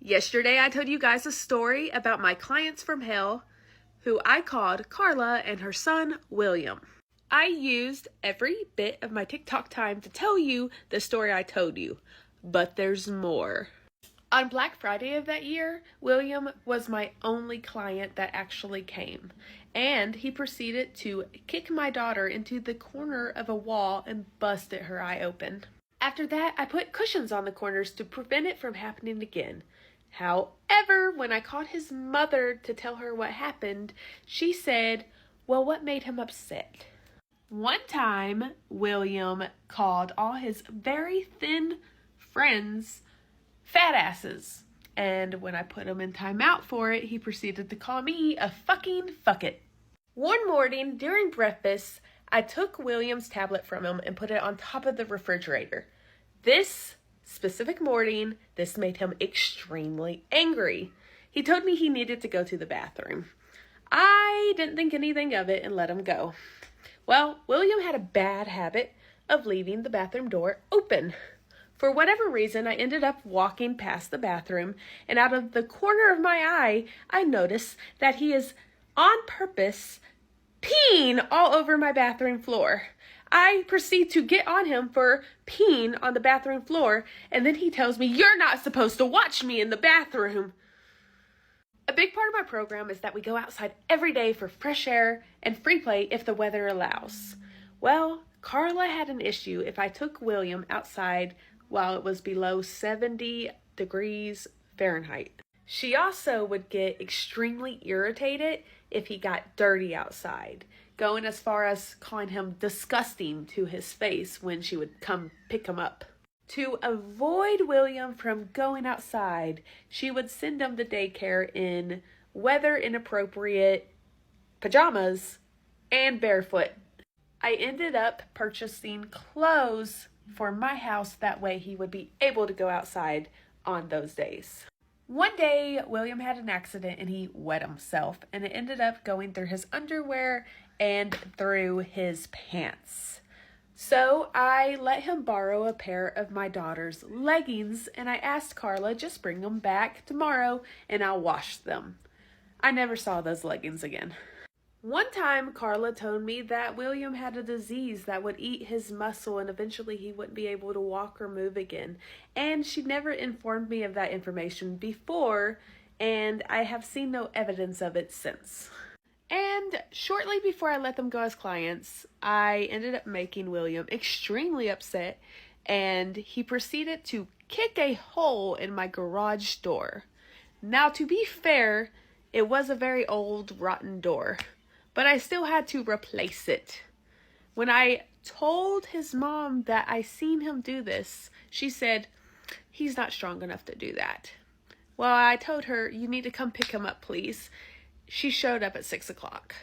Yesterday, I told you guys a story about my clients from hell, who I called Carla and her son, William. I used every bit of my TikTok time to tell you the story I told you, but there's more. On Black Friday of that year, William was my only client that actually came, and he proceeded to kick my daughter into the corner of a wall and busted her eye open. After that, I put cushions on the corners to prevent it from happening again. However, when I called his mother to tell her what happened, she said, well, what made him upset? One time, William called all his very thin friends fat asses. And when I put him in timeout for it, he proceeded to call me a fucking fuck it. One morning during breakfast, I took William's tablet from him and put it on top of the refrigerator. This specific morning, this made him extremely angry. He told me he needed to go to the bathroom. I didn't think anything of it and let him go. Well, William had a bad habit of leaving the bathroom door open. For whatever reason, I ended up walking past the bathroom, and out of the corner of my eye, I noticed that he is on purpose peeing all over my bathroom floor. I proceed to get on him for peeing on the bathroom floor, and then he tells me, you're not supposed to watch me in the bathroom. A big part of my program is that we go outside every day for fresh air and free play if the weather allows. Well, Carla had an issue if I took William outside while it was below 70 degrees Fahrenheit. She also would get extremely irritated if he got dirty outside, going as far as calling him disgusting to his face when she would come pick him up. To avoid William from going outside, she would send him to daycare in weather inappropriate pajamas and barefoot. I ended up purchasing clothes for my house, that way he would be able to go outside on those days. One day, William had an accident and he wet himself, and it ended up going through his underwear and through his pants. So I let him borrow a pair of my daughter's leggings, and I asked Carla, just bring them back tomorrow and I'll wash them. I never saw those leggings again. One time, Carla told me that William had a disease that would eat his muscle and eventually he wouldn't be able to walk or move again. And she never informed me of that information before, and I have seen no evidence of it since. And shortly before I let them go as clients, I ended up making William extremely upset, and he proceeded to kick a hole in my garage door. Now, to be fair, it was a very old, rotten door, but I still had to replace it. When I told his mom that I seen him do this, she said, he's not strong enough to do that. Well, I told her, you need to come pick him up, please. She showed up at 6 o'clock.